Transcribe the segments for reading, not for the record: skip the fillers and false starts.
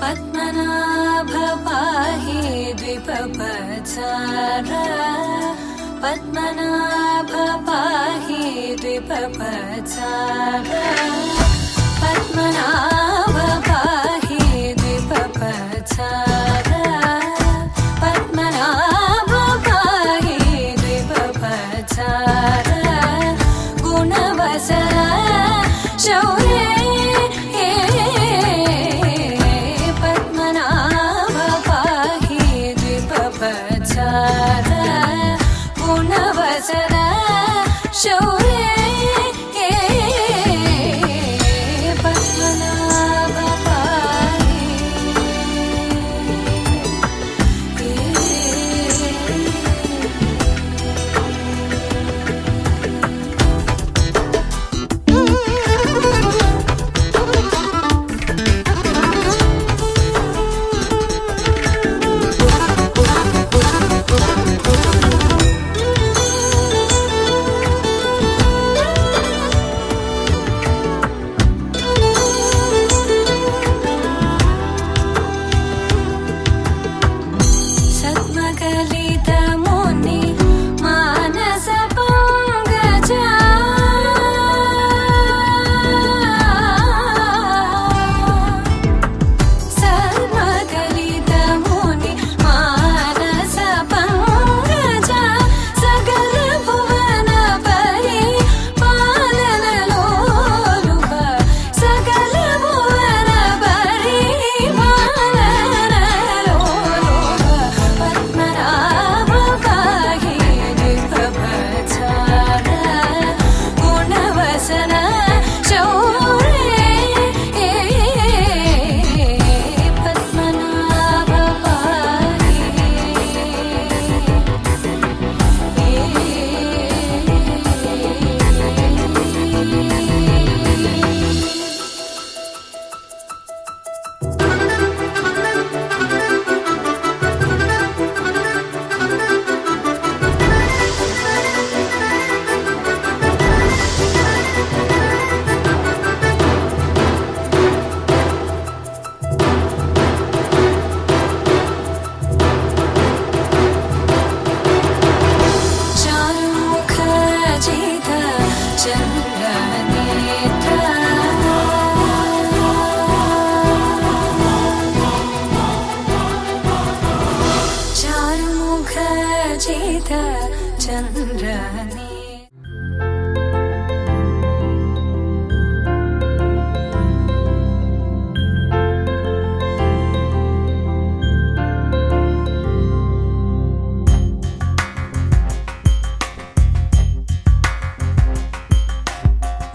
पद्मनाभ पाहि द्विपपचार पद्मनाभ पाहि द्विपपचार पद्मनाभ पाहि द्विपपचार पद्मनाभ पाहि द्विपपचार गुणवसर शौर्ये गुणवसर शौर्ये पद्मनाभ पाहि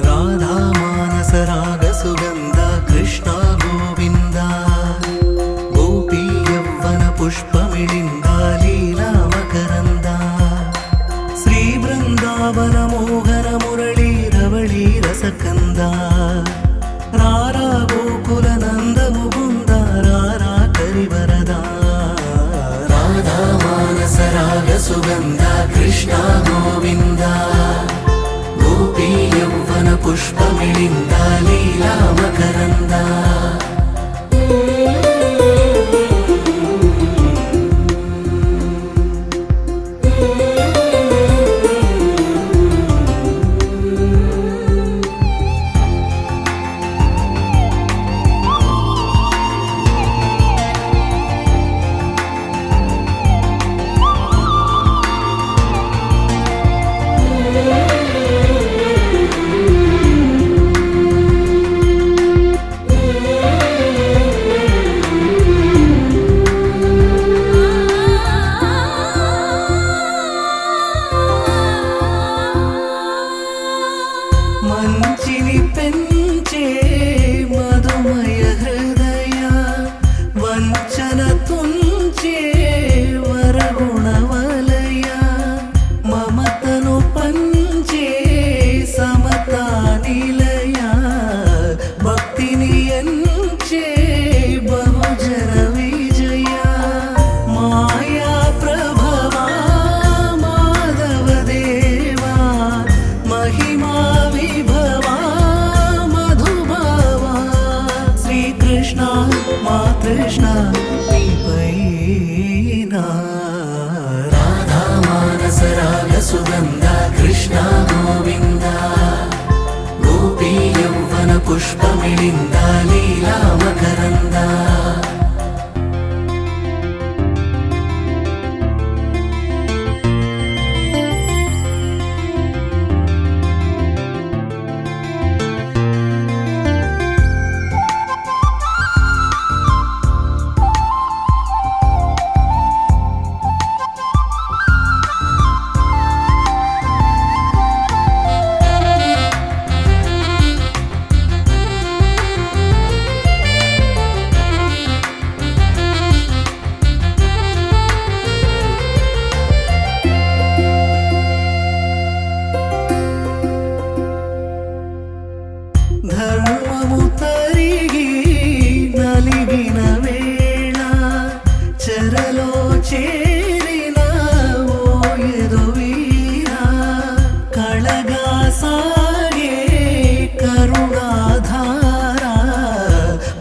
राधा मानस राग सुगंध कृष्ण गोविंद गोपी यौवन पुष्पमिलिंद लीला मकरंद श्री वृंदावन मोहन मुरली रवळी रसकंद रारा गोकुल नंद मुकुंद रारा करिवरदा राधा मानस राग सुगंध कृष्ण गोविंद गोपी यौवन पुष्पमिलिंद लीला मकरंद మంచిని పెంచే మధుమయ హృదయ వంచన తుంచే వరగుణ వలయ మమతను పంచే సమతా నిలయ భక్తిని ఎంచే బహుజన విజయ మాయా ప్రభవా మాధవ దేవా మహిమా విభవా కృష్ణ నీపైన రాధా మానస రాగ సుగంధ కృష్ణ గోవింద గోపీ యౌవన పుష్పమిళింద లీలా మకరంద ధర్మము తరిగి నలిగిన వేళ చెరలో చేరిన ఓయదు వీరా కళగా సాగే కరుణాధార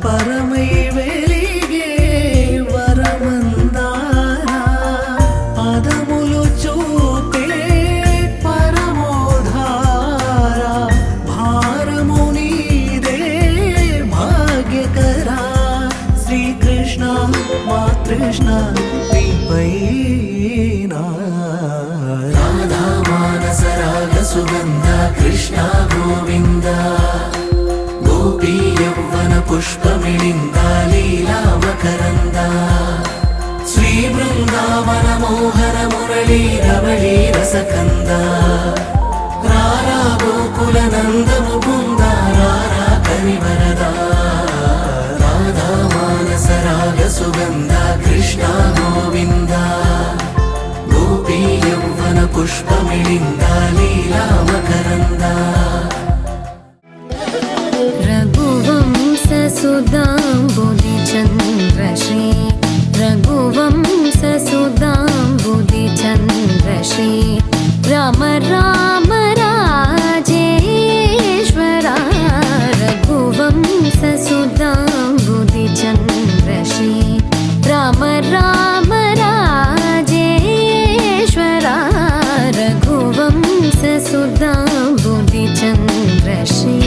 పరమై వెలిగే వరమందార పదములు చూపే పరమోధార భారము నీదే భాగ్యకరా శ్రీకృష్ణ మా కృష్ణ నీపైన రాధా మానస రాగ సుగంధ కృష్ణ గోవింద గోపీ యౌవన పుష్పమిళింద లీలా మకరంద శ్రీ బృందావన మోహన మురళీ రవళీ రసకంద రారా గోకుల నంద ముకుంద రారా కరివరద రాధా మానస రాగ సుగంధ కృష్ణ గోవింద గోపీ యౌవన పుష్పమిళింద లీలా మకరంద రఘువంశ సుధాంబుది చంద్రశ్రీ రఘువంశ సుధాంబుది చంద్రశ్రీ రామ రామ రాజేశ్వర రఘువంశ సుధాంబుది చంద్రశ్రీ రామ రామ రాజేశ్వర రఘువంశ సుధాంబుది చంద్రశ్రీ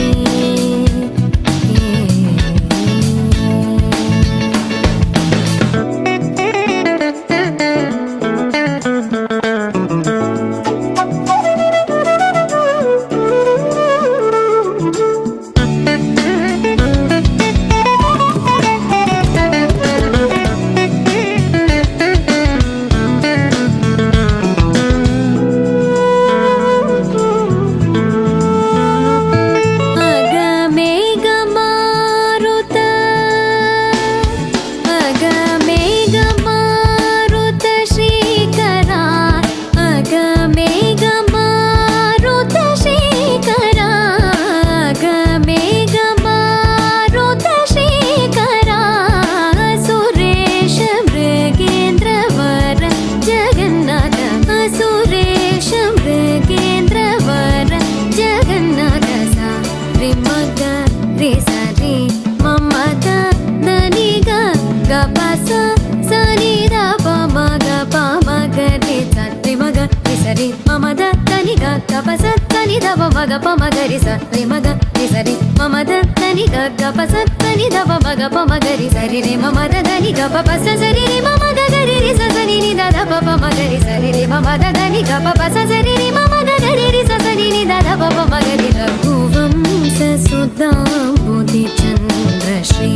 మగ పమగరి సరి మగ సరి మమ దని గ పసని దవ మగ పమగరి సరి రే మమ దని గ పస సరి రే మమ గరి రి సని ని ద పమగరి సరి రే మమ దని గ పస సరి రే మమ గరి రి సని ని ద పమగరి రఘువంశ సుధాంబుది చంద్రశ్రీ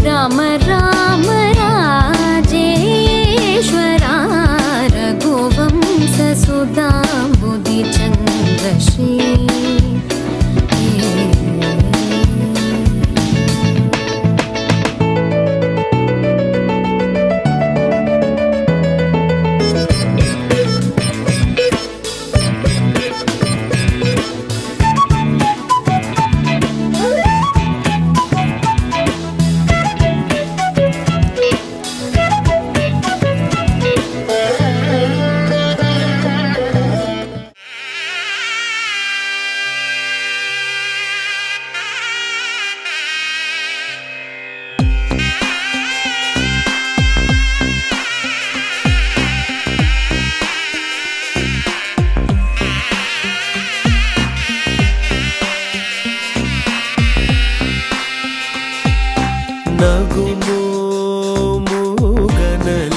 రామ రామ రాజేశ్వర రఘువంశ సుధాంబుది చంద్రశ్రీ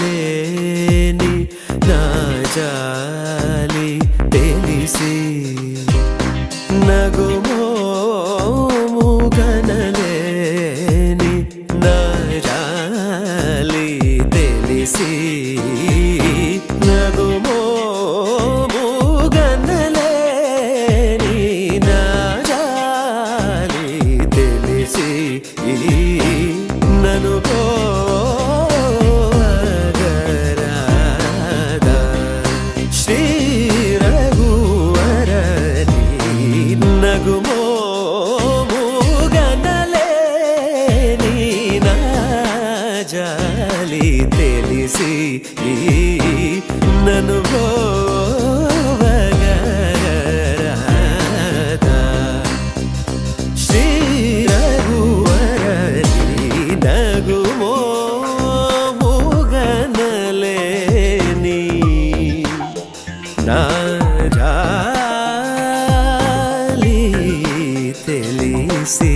నగుమోముగనలేని నా జాలి తెలిసి నగుమోముగనలేని నా జాలి తెలిసి నగుమోముగనలేని నా జాలి తెలిసి నను పోగరాదా శ్రీ రఘువరని నగుమోముగనలేని నా జాలి తెలిసి నను పోగరాదా శ్రీ రఘువరని నగుమోముగనలేని నా జాలి తెలిసి